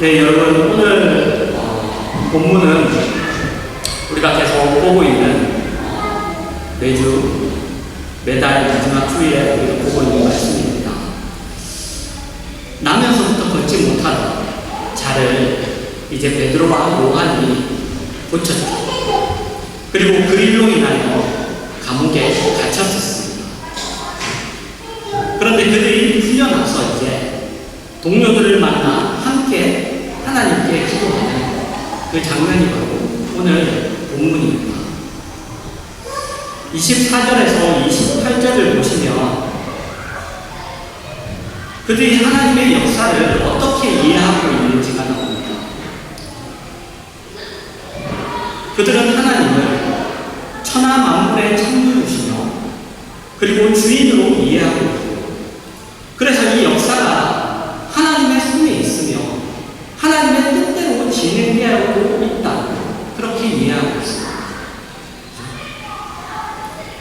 네, 여러분, 오늘 본문은 우리가 계속 보고 있는 매달 마지막 주일에 우리가 보고 있는 말씀입니다. 나면서부터 걷지 못하던 자를 이제 베드로와 요한이 고쳤죠. 그리고 그 일로 인하여 감옥에 갇혔었습니다. 그런데 그들이 풀려나서 이제 동료들을 만나 함께 하나님께 기도하는 그 장면이 바로 오늘 본문입니다. 24절에서 28절을 보시면 그들이 하나님의 역사를 어떻게 이해하고 있는지가 나옵니다. 그들은 하나님을 천하 만물의 창조주시며 그리고 주인으로 이해하고 있고, 그래서 이 역사가 하나님의 손에 있으며 하나님의 뜻대로 진행되고 있다, 그렇게 이해하고 있습니다.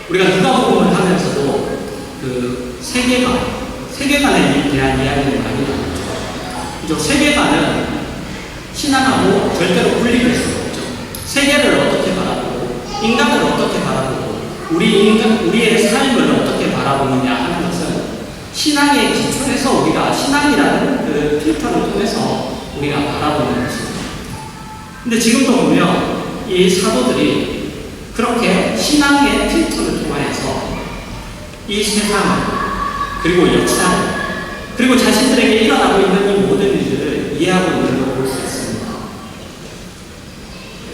우리가 누가복음을 하면서도 그 세계관에 대한 이야기를 많이 나누죠. 세계관은 신앙하고 절대로 분리될 수 없죠. 세계를 어떻게 바라보고 인간을 어떻게 바라보고 우리의 삶을 어떻게 바라보느냐 하는 것은 신앙의 기초에서 우리가 신앙이라는 그 필터를 통해서 우리가 바라보는 것입니다. 근데 지금도 보면 이 사도들이 그렇게 신앙의 필터를 통하여서 이 세상을, 그리고 역사를, 그리고 자신들에게 일어나고 있는 이 모든 일들을 이해하고 있는 걸 볼 수 있습니다.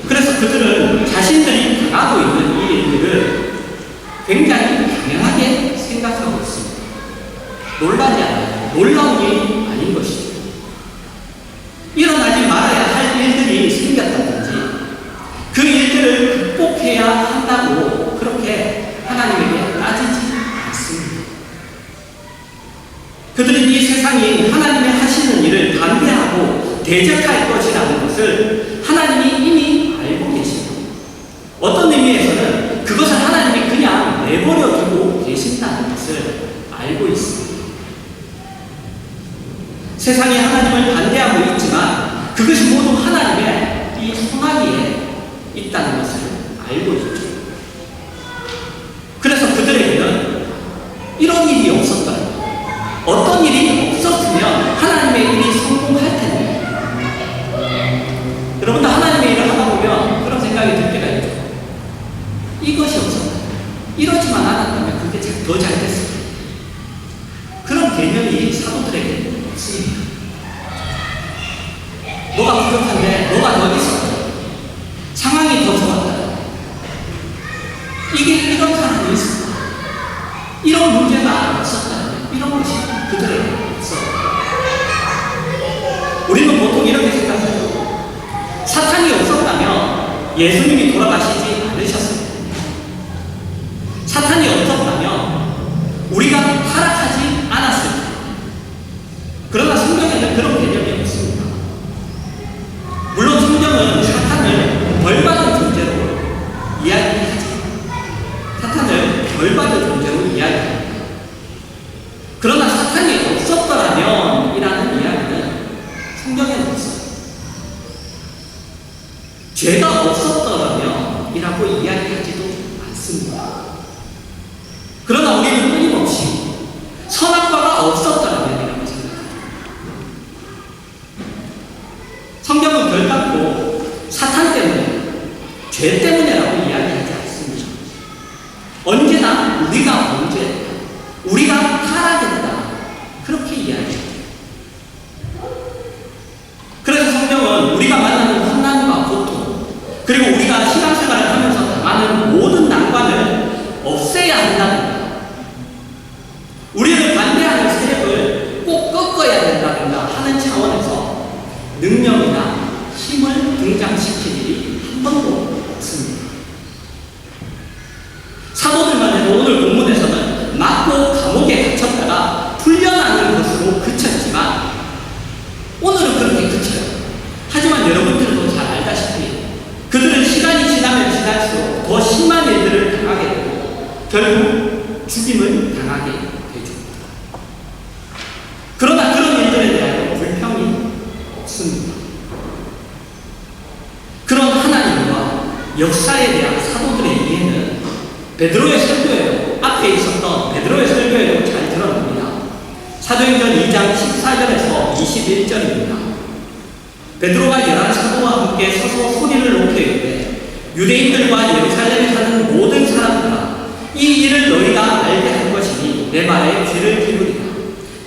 그래서 그들은 자신들이 당하고 있는 이 일들을 굉장히 당연하게 생각하고 있습니다. 놀라지 않아요. 놀라운 일이 아닌 것이죠. 일어나지 말아야 할 일들이 생겼다든지 그 일들을 극복해야 한다고 그렇게 하나님에게 따지지 않습니다. 그들은 이 세상이 하나님의 하시는 일을 반대하고 대적할 것이라는 것을 하나님이 이미 알고 계십니다. 어떤 의미에서는 그것을 하나님이 그냥 내버려 두고 계신다는 것을 알고 있습니다. 세상이 하나님을 반대하고 있지만 그것이 모두 하나님의 이 손아귀에 있다는 것을 알고 있죠. 그래서 그들에게는 이런 일이 없었다면, 어떤 일이 없었으면 하나님의 일이 성공할 텐데, 여러분도 하나님의 일을 하다 보면 그런 생각이 들 때가 있죠. 이것이 없었다면, 이러지만 않았다면 그게 더 잘 됐을 텐데. 그런 개념이 사도들에게 없습니다. 너가 부족한데 너가 더 있었다, 상황이 더 좋았다, 이게 이런 사람이 있었다, 이런 문제가 없었다면, 이런 것이 그들에게 없었다. 우리는 보통 이렇게 생각해요. 사탄이 없었다면 예수님이 돌아가시지 않으셨습니다. 사탄이 없었다면 우리가 타락하지 않았을 텐데. 그러나 성경에는 그런 개념이 없습니다. 물론 성경은 사탄을 벌받은 존재로 이야기하지, 사탄을 벌받은 존재로 이야기합니다. 그러나 사탄이 없었더라면 이라는 이야기는 성경에는 없어요. 죄가 없었더라면 이라고 이야기하지도 않습니다. 그러나 우리는 끊임없이 선악과가 없었더라면 이라고 생각합니다. 성경은 결단코 사탄 때문에, 죄 때문에라고 이야기하지 않습니다. 언제나 우리가 문제다, 우리가 타락했다, 그렇게 이야기합니다. 그래서 성경은 우리가 만나는 환난과 고통, 그리고 우리가 신앙생활을 하면서 당하는 모든 난관을 없애야 한다든가, 우리를 반대하는 세력을 꼭 꺾어야 된다든가 하는 차원에서 능력이나 힘을 등장시킬 일이 한 번도 없습니다. 사도들만 해도 오늘 본문에서는 맞고 감옥에 갇혔다가 풀려나는 것으로 그쳤지만, 오늘은 그렇게 그쳐요. 하지만 여러분들도 잘 알다시피 그들은 시간이 지나면 지날수록 더 심한 일들을 당하게 되고 결국 죽임을 당하게 되죠. 그러나 그런 일들에 대하여 불평이 없습니다. 없습니다. 그런 하나님과 역사에 대한 사도들의 이해는 베드로의 설교에도, 앞에 있었던 베드로의 설교에도 잘 드러납니다. 사도행전 2장 14절에서 21절입니다. 베드로가 11사도와 함께 서서 소리를 높여 이르되 유대인들과 예루살렘에 사는 모든 사람들아, 이 일을 너희가 알게 할 것이니 내 말에 귀를 기울이라.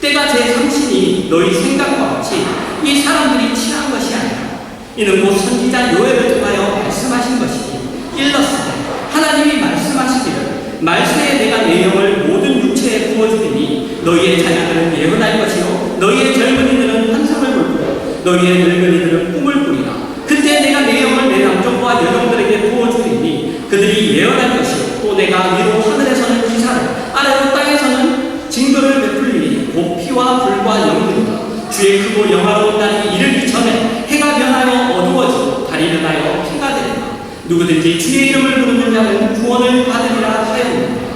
때가 제3신이 너희 생각과 같이 이 사람들이 취한 것이 아니라 이는 곧 선지자 요엘을 통하여 말씀하신 것이니 일렀으되 하나님이 말씀하시기를 말세에 내가 내 영을 모든 육체에 부어주리니 너희의 자녀들은 예언할 것이요 너희의 젊은이들은 환상을 볼 거요 너희의 늙은이들은 꿈을 꾸리라. 그때 내가 내 영을 내 남종과 여종들에게 부어주리니 그들이 예언할 것이요 또 내가 위로 하늘에서는 기사를 아래로 땅에서는 징조를 베풀리니 곧 피와 불과 영들이다. 주의 크고 영화로운 날이 이르기 전에 해가 변하여 어두워지고 달이 변하여 피가 되리라. 누구든지 주의 이름을 부르는 자는 구원을 받으리라 하였느니라.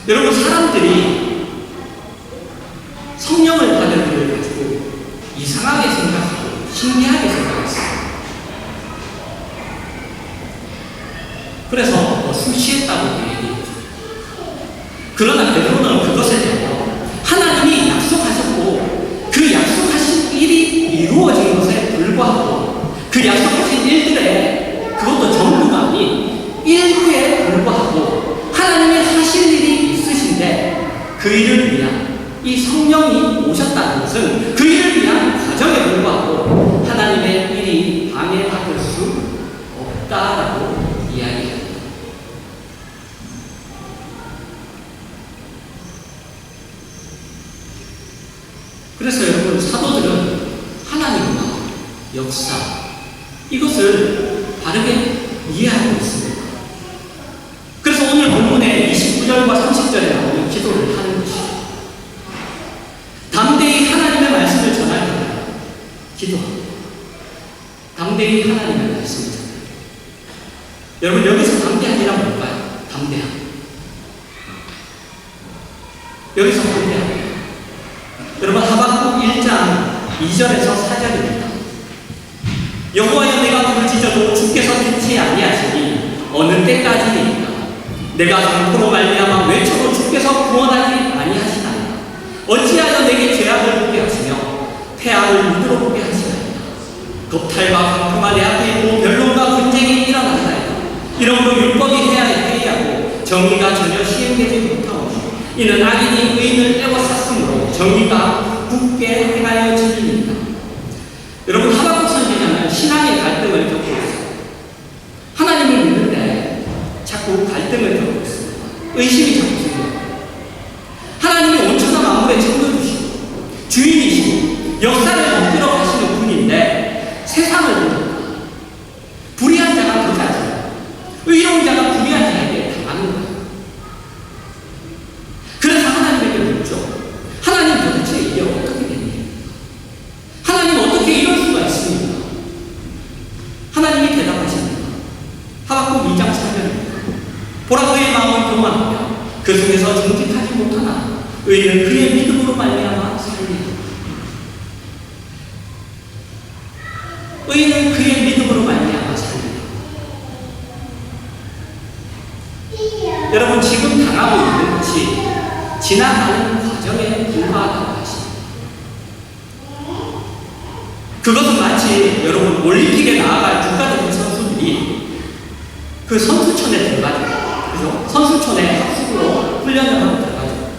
여러분, 사람들이 성령을 받은 일을 가지고 이상하게 생각하고 신기하게 생각했어요. 그래서 술 취했다고 얘기했죠. 그러나 베드로는 그것에 대하여 하나님이 약속하셨고 그 약속하신 일이 이루어진 것에 불과하고 그 약속하신 일들에 그것도 전부가 아닌 일부에 불과하고 하나님이 하실 일이 있으신데 그 일을 위한 이 성령이 오셨다는 것은 그 일을 위한 과정에 불과하고 하나님의 일이 방해받을 수 없다라고 이야기합니다. 그래서 여러분, 사도들은 하나님과 역사, 이것을 바르게 이해하고 있습니다. 그래서 오늘 본문의 29절과 30절에 나오는 기도를 하는 것이죠. 담대히 하나님의 말씀을 전하는 기도합니다. 담대히 하나님의 말씀을 전하는. 여러분, 여기서 담대함이란 뭘까요? 담대함. 여기서 담대함. 여러분, 하박국 1장 2절에서 4절입니다. 여호와여, 내가 부르짖어도 주께서 듣지 아니하시니 어느 때까지니까? 내가 강포로 말미암아 외쳐도 주께서 구원하지 아니하시나이다. 어찌하여 내게 죄악을 보게 하시며 폐악을 눈으로 보게 하시나이다. 겁탈과 강포가 내 앞에 있고 변론과 분쟁이 일어난다이다. 이러므로 율법이 회의하고 정의가 전혀 시행되지 못하오니 이는 악인이 의인을 애워쌌으므로 정의가 굳게 행하여 지립니다. 여러분, 하박국 선지자는 신앙의 갈등을 겪고 있어요. 하나님을 믿는데 자꾸 갈등을 겪고 있습니다. 의심이 자꾸 생겨요. 하나님이 온천한 만물에 챙겨주시고 주인이시고 역사를 이끌어 가시는 분인데 세상을 보니까 불의한 자가 부자지 의로운 자가 불의한 자에게 당하는 거예요. 그래서 하나님에게 묻죠. 하나님, 도대체 이게 어떻게 된 일입니까? 하나님, 어떻게 이럴 수가 있습니까? 하나님이 대답하십니다. 하박국 2장 4절입니다. 보라, 그의 마음은 교만하며 그 속에서 정직하지 못하나 의인은 그의 믿음으로 말미암아 살리라. 의인은 그의 믿음으로 말미암아 살리라. 여러분, 지금 당하고 있는 것이 지나가는 과정에 불과하다고 하십니다. 그것은 마치 여러분, 올림픽에 나아갈 국가대표 선수들이 그 선수촌에 들어가죠. 그죠? 선수촌에 합숙으로 훈련을 하고 들어가죠.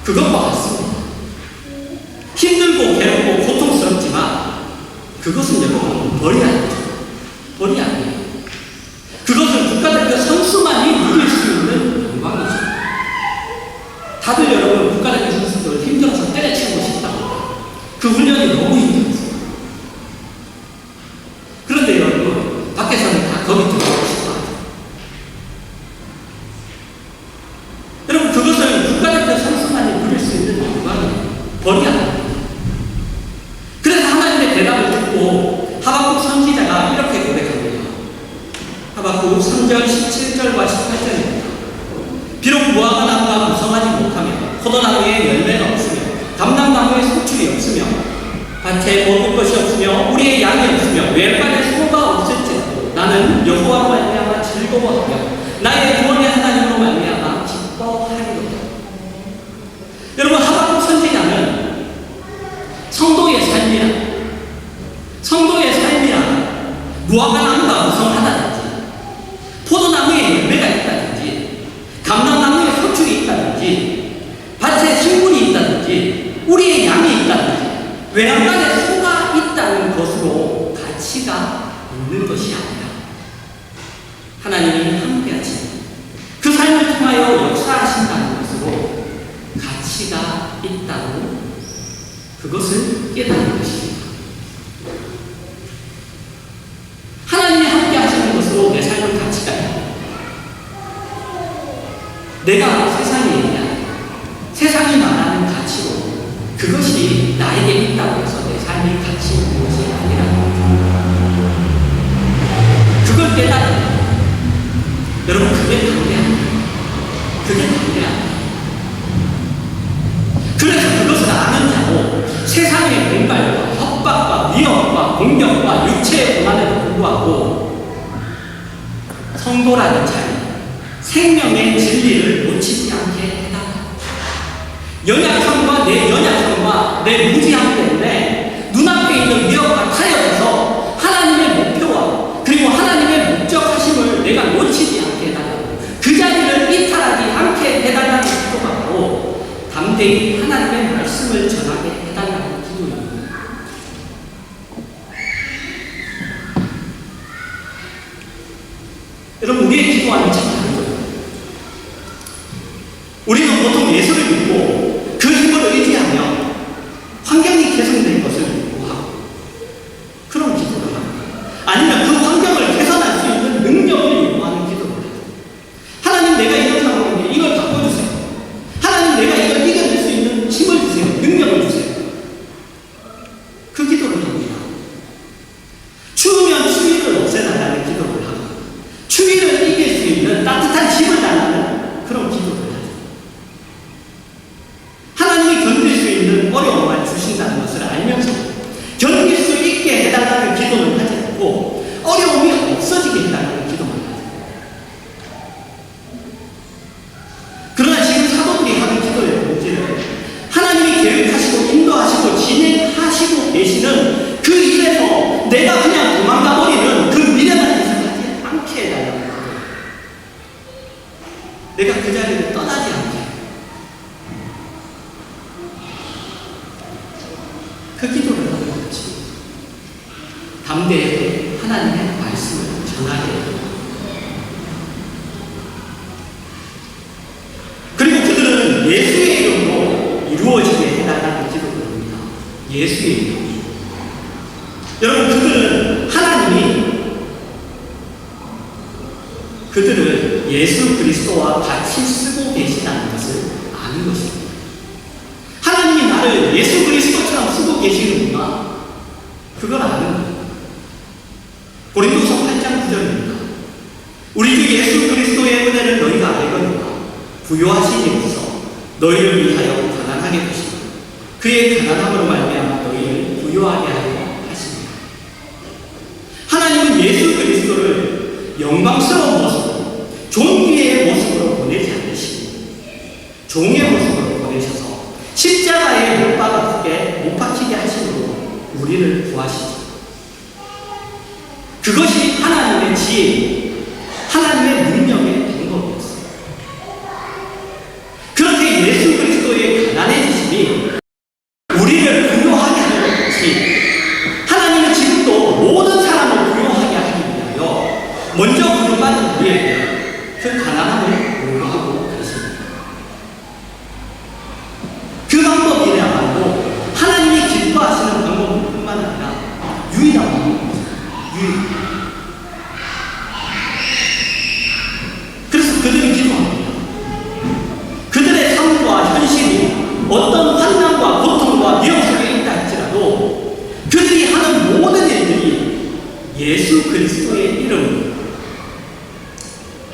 그것과 같습니다. 힘들고 괴롭고 고통스럽지만 그것은 여러분, 벌이 아니죠. 벌이 아니에요. 그것은 국가대표 선수만이 누릴 수 있는 영광이죠. 다들 여러분, 국가대표 선수들 힘들어서 때려치우고 싶다고. 그 훈련이 너무 힘들었어요. 그런데 여러분, 밖에서는 다 거기 들어가고 싶어 하죠. 여러분, 그것은 국가대표 선수만이 누릴 수 있는 영광이에요. 벌이 아니에요. 그래서 하나님의 대답을 듣고 하박국 선지자가 이렇게 고백합니다. 하박국 3절 17절과 18절입니다. 비록 무화과 나무가 무성하지 못하며 포도나무에 열매가 없으며 감람나무에 소출이 없으며 밭에 먹을 것이 없으며 우리의 양이 없으며 외간에 소가 없을지라도 나는 여호와로 말미암아 즐거워하며 나의 구원의 하나님으로 말미암아 기뻐하리로다. 여러분, 하박국 선지자는 성도의 삶이란 무화과 나무가 무성하다든지 포도나무에 열매가 있다든지 감람나무에 소출이 있다든지 밭에 식물이 있다든지 우리의 양이 있다든지 외양간에 소가 있다는 것으로 가치가 있는 것이 아니라 하나님이 함께하시는 그 삶을 통하여 역사하신다는 것으로 가치가 있다고 그것을 깨닫는 것입니다. 하나님이 함께하시는 것으로 내 삶은 가치가 있다. 내가 세상이 말하는 가치로 그것이 나에게 있다고 해서 내 삶이 가치 있는 것이 아니라는 거죠. 그걸 깨닫는 여러분, 그게 담대합니다. 그래서 그것을 아는 자고 세상의 공갈과 협박과 위협과 공격과 육체의 고난에도 불구하고 성도라는 자리, 생명의 진리를 놓치지 않게 해달라. 연약함과 내 연약함과 내 무지함 때문에 눈앞에 있는 위협과 타협에서 하나님의 목표와 그리고 하나님의 목적하심을 내가 놓치지 않게 해달라고, 그 자리를 이탈하지 않게 해달라는 기도가 바로 담대히 하나님의 말씀을 전하게 해달라는 기도입니다. 여러분, 우리의 기도와는 참 다르죠. 우리는 보통 예수를 믿고 그 힘을 의지하며 환경이 개선된 것을 요구하고 그런 기도를 합니다. 아니면 그 환경을 개선할 수 있는 능력을 요구하는 기도를 합니다. 하나님, 내가 이런 상황인데 이걸 바꿔주세요. 하나님, 내가 이걸 이겨낼 수 있는 힘을 주세요. 능력을 주세요. 그 기도를 합니다. 추우면 추위를 없애달라는 기도를 하고 추위를 이길 수 있는 따뜻한 집을 달라는 그런 기도를 하죠. 하나님이 견딜 수 있는 어려움을 주신다는 것을 알면서 견딜 수 있게 해달라는 기도는 하지 않고 어려움이 없어지게 해달라는 기도만 하죠. 그러나 지금 사도들이 하는 기도의 본질은 하나님이 계획하시고 인도하시고 진행하시고 계시는 그 일에서 내가 그냥 도망가 버리는 그 미련한 짓을 하지 않게 해달라는 거예요. 내가 그 자리를 떠나지 않게. 그 기도를 하는 거지. 담대하게 하나님의 말씀을 전하게 해요. 그리고 그들은 예수의 이름으로 이루어지게 해달라는 기도를 합니다. 예수의 이름. 여러분, 그들은 하나님이 그들을 예수 그리스도와 같이 쓰고 계시다는 것을 아는 것입니다. 하나님이 나를 예수 그리스도처럼 쓰고 계시는구나. 그걸 아는 거예요. 고린도서 8장 9절입니다. 우리 주 예수 그리스도의 은혜를 너희가 알거니와 부요하신 이로서 너희를 위하여 가난하게 하시고 그의 가난함으로 말미암아 너희를 부요하게 하려 하십니다. 하나님은 예수 그리스도를 영광스러운 모습으로 존귀의 모습으로 보내지 않으시고 종의 모습으로 보내셔서 십자가에 못 박히게 하심으로 우리를 구하시죠. 그것이 하나님의 지혜, 하나님의 능력의 방법이었어요. 그렇게 예수 그리스도의 가난해지심이 우리를 부요하게 하는 것이 하나님은 지금도 모든 사람을 부요하게 하기 위하여 먼저 구원받은 우리에게 그 가난함을 요구하고 계십니다. 그 방법이야말로 하나님이 기뻐하시는 방법뿐만 아니라 유일한 방법입니다. 그래서 그들이 기도합니다. 그들의 삶과 현실이 어떤 환난과 고통과 위험 속에 있다 할지라도 그들이 하는 모든 일들이 예수 그리스도의 이름으로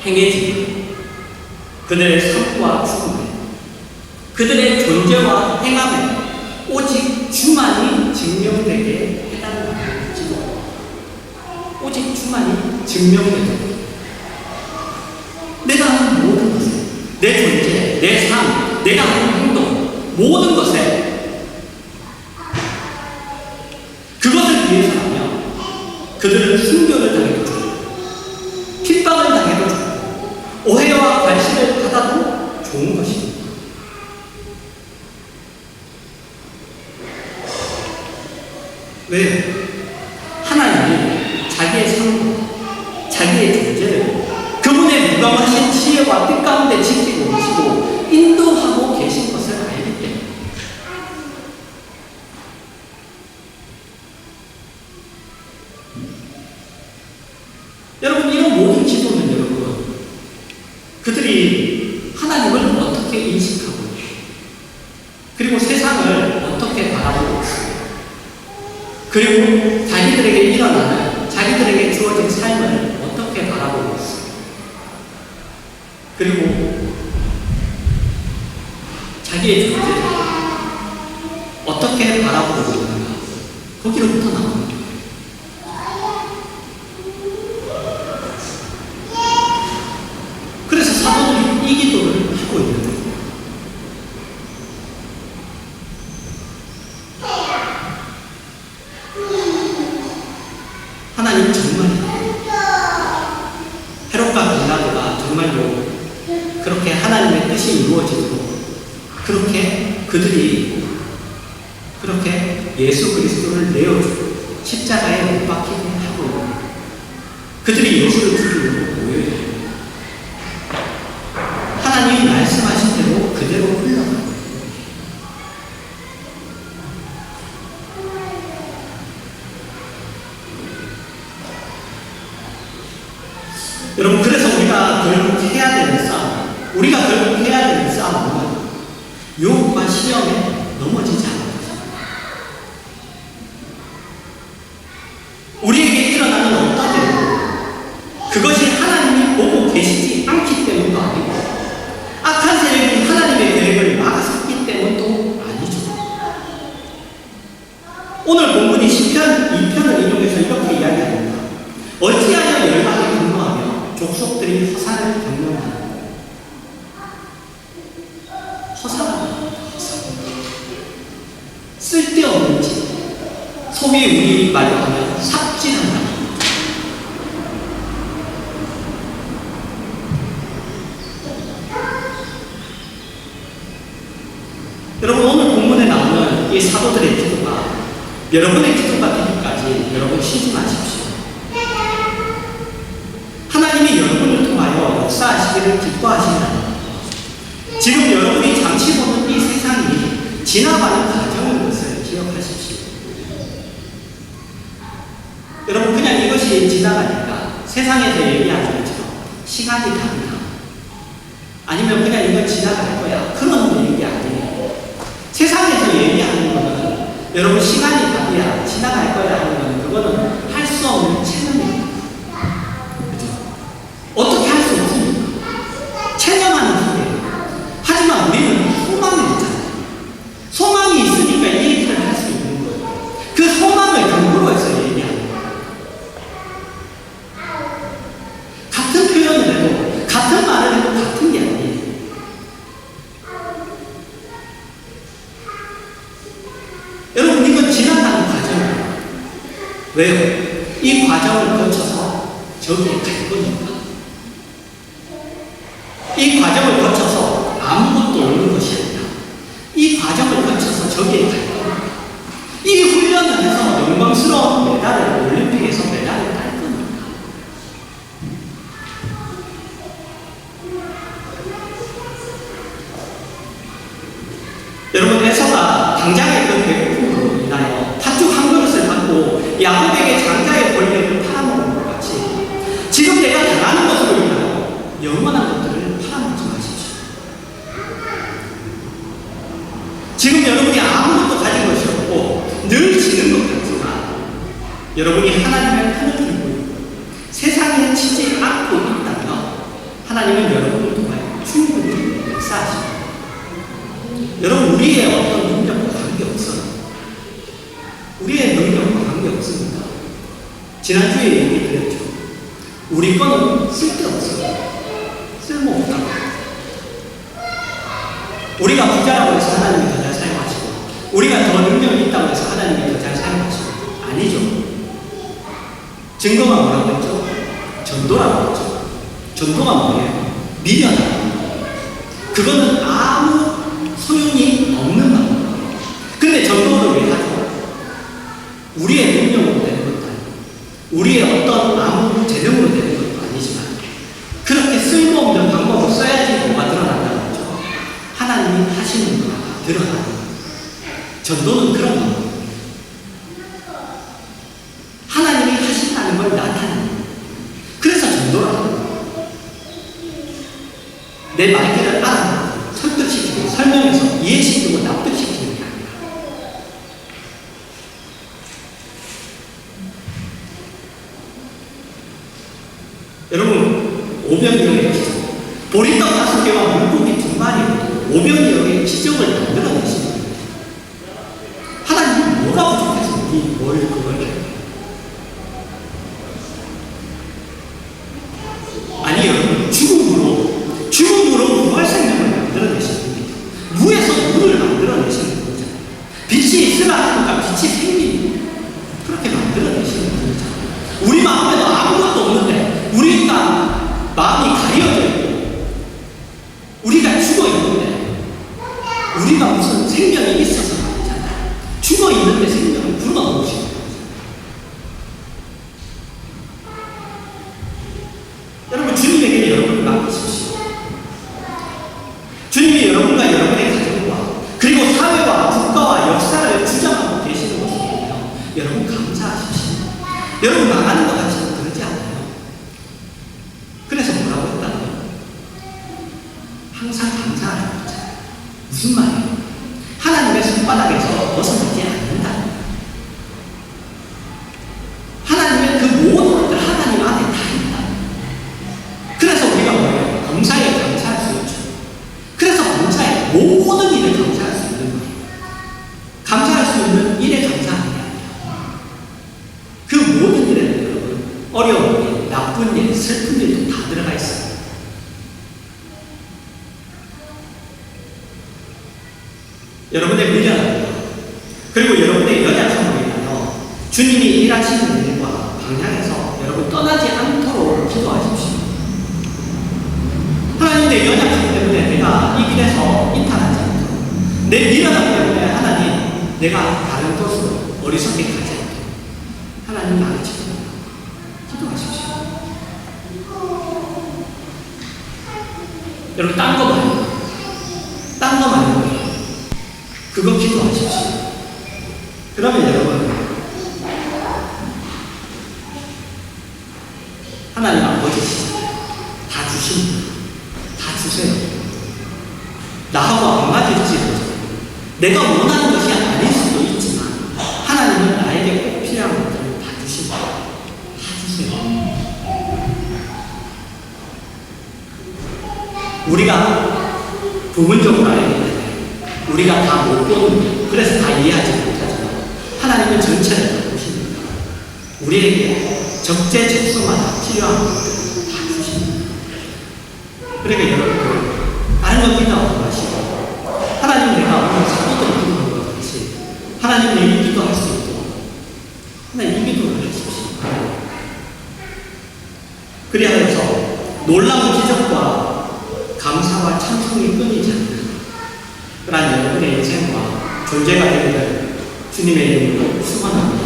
행해지고 그들의 삶과 죽음에 그들의 존재와 행함에 오직 주만이 증명되게 충만히 증명되고 내가 하는 모든 것에, 내 존재, 내 삶, 내가 하는 행동, 모든 것에 그것을 위해서라면 그들은 순교를 당해도 좋고 핍박을 당해도 좋고 오해와 관심을 받아도 좋은 것입니다. 왜요? 하나님이 자기의 삶과 자기의 존재를 그분의 무감하신 지혜와 뜻 가운데 지키고 계시고 인도하고 계신 것을 알기 때문에 여러분, 이런 모든 기도는 여러분 그들이 하나님을 어떻게 인식하고 그리고 세상을 어떻게 바라보고 있습니까? 그리고 자기들에게 일어나는 자기들에게 주어진 삶을 어떻게 바라보고 있습니까? 그리고 자기의 존재를 어떻게 바라보고 있는가, 거기로부터 나옵니다. 그래서 사도들이 이 기도를 하고 있는 거예요. 하나님 정말 헤롯과 빌라도가 정말로 그렇게 하나님의 뜻이 이루어지도록 그렇게 그들이 그렇게 예수 그리스도를 내어주고 십자가에 못 박히게 하고 있는 그들이 예수를 죽이려고 모여요. 하나님이 말씀하신 대로 그대로 흘러가고 여러분, 그래서 우리가 결국 해야 되는 싸움, 우리가 결국 해야 되는 싸움은 유혹과 시험에 넘어지지 않는 것입니다. 우리에게 일어나는 어떤 일도 그것이 하나님이 보고 계시지 않기 때문도 아니고 악한 세력이 하나님의 계획을 막아섰기 때문도 아니죠. 오늘 본문이 시편 2편을 인용해서 이렇게 이야기합니다. 어찌하여 열방이 분노하며 족속들이 허사를 경영하는 쓸데없는 짓, 소위 우리 말로 하면 삽질한다. 여러분, 오늘 본문에 나오는 이 사도들의 기도가 여러분의 기도가 되기까지 여러분 쉬지 마십시오. 하나님이 여러분을 통하여 역사하시기를 기뻐하신다. 지금 여러분이 잠시 보는 이 세상이 지나가는 과정인 것을 기억하십시오. 여러분, 그냥 이것이 지나가니까 세상에 대해 얘기하는 것처럼 시간이 다르다, 아니면 그냥 이건 지나갈 거야, 그런 얘기 아니에요. 세상에서 얘기하는 거는 여러분 시간이 답이야, 지나갈 거야 하는 거는 그거는 할 수 없는 체념입니다. 그죠? 어떻게 할 수 없습니까? 체념하는 소리예요. 하지만 우리는 소망이 있잖아요. 소망이 있으니까 이 얘기를 할 수 있는 거예요. 그 소망을 근거로 해서 얘기하는 거예요. 같은 표현을 해도, 같은 말을 해도 같은 게 아니에요. 여러분, 이건 지나가는 과정이에요. 왜요? 이 과정을 거쳐서 저기에 갈 거니까. 이 과정을 거쳐서 아무것도 없는 것이 아니라 이 과정을 거쳐서 저기에 갈 겁니다. 이 훈련을 해서 영광스러운 메달을, 올림픽에서 메달을 딸 겁니다. 여러분, 에서가 당장의 그 배고픔으로 인하여 팥죽 한 그릇을 받고 야곱에게 장자의 권력을 팔아먹은 것 같이 지금 내가 당하는 것으로 인하여 영원한 것들을 팔아먹지 마십시오. 지금 여러분이 아무것도 가진 것이 없고 늘 지는 것 같지만 여러분이 하나님의 편을 들고 있고 세상에 치지 않고 있다면 하나님은 여러분을 통하여 충분히 역사하십니다. 여러분, 우리의 어떤 능력과 관계없어요. 우리의 능력과 관계없습니다. 지난주에 얘기 드렸죠. 우리 거는 쓸데없어요. 쓸모없다고. 우리가 부자라고 해서 하나님이 더 잘 사용하시고, 우리가 더 능력이 있다고 해서 하나님이 더 잘 사용하시고, 아니죠. 증거가 뭐라고 했죠? 전도라고 했죠. 전도가 뭐예요? 미련하다. 그거는 아무 소용이 없는 방법이에요. 근데 전도를 왜 하죠? 우리의 능력으로 되는 것도 아니고, 우리의 어떤 아무 재능으로 되는 것도 아니지만, 그렇게 쓸모없는 방법을 써야지 뭐가 드러난다는 거죠. 하나님이 하시는 거가 드러나는 거예요. 전도는 그런 방법이에요. 하나님이 하신다는 걸 나타내는 거예요. 그래서 전도를 하는 거예요. 내 말귀를 알아보고 설득시키고 설명해서 이해시키고 납득시키는 게 아니라, 여러분, 오병이어의 기적, 보리떡 5개와 물고기 2마리로 오병이어의 기적을 만들어내시는 거예요. 하나님이 뭐가 부족해서 우리 뭘 그걸 해요? 아니 여러분, 죽음으로 무할 생명을 만들어내시는 겁니다. 무에서 무를 만들어내시는 거잖아요. 빛이 있으라 하니까 빛이 생기는, 그렇게 만들어내시는 거잖아요. 우리 마음에도 아무것도 없는데, 우리가 마음이 가려져 있고, 우리가 죽어 있는데, 우리가 무슨 생명이 있어서 말이잖아요. 죽어 있는데 생명을 불어넣으시는 거예요. 여러분, 주님에게 여러분을 맡기십시오. 주님이 여러분과 여러분의 가정과 그리고 사회와 국가와 역사를 주장하고 계시는 것을 보며 여러분 감사하십시오. 여러분 망하는 것 같지는 그러지 않아요. 그래서 뭐라고 했다고요? 항상 감사하는 거잖아요. 무슨 말이에요? 하나님의 손바닥에서 벗어나지 않는다. 하나님의 그 모든 것들 하나님 안에 다 있다. 그래서 우리가 뭐예요? 범사에 감사할 수 있죠. 그래서 범사에 모든 일에 감사할 수 있는 거예요. 감사할 수 있는 일에 감사하는 게 아니라, 그 모든 일에는 여러분, 어려운 일, 나쁜 일, 슬픈 일도 다 들어가 있어요. 여러분의 미련함과 그리고 여러분의 연약함으로 인하여 주님이 일하시는 일과 방향에서 여러분 떠나지 않도록 기도하십시오. 하나님, 내 연약함 때문에 내가 이 길에서 이탈하지 않도록, 내 미련함 때문에 하나님 내가 다른 곳으로 어리석게 가지 않도록 하나님 나를 지켜달라고 기도하십시오. 여러분, 딴 거 말고, 딴 거 말고 그거 기도하십시오. 그러면 여러분, 하나님 아버지시잖아요. 다 주십니다. 다 주세요. 나하고 안 맞을지라도, 내가 원하는 것이 아닐 수도 있지만 하나님은 나에게 꼭 필요한 것들을 다 주십니다. 다 주세요. 우리가 부분적으로 알게 되면 우리가 다 못 보는, 그래서 다 이해하지 못하지만 하나님은 전체를 다 보십니다. 우리에게 적재적소마다 필요한 것들을 다 주십니다. 그러니까 여러분들, 다른 건 기도하지 마시고, 하나님 내가 오늘 사도들 기도하는 것 같이 하나님 내게 기도할 수 있도록 하나님 이 기도를 해주십시오. 그리하여서 놀라운 기적과 감사와 찬송이 끊이지 않는 그러한 여러분의 인생과 존재가 되기를 주님의 이름으로 축원합니다.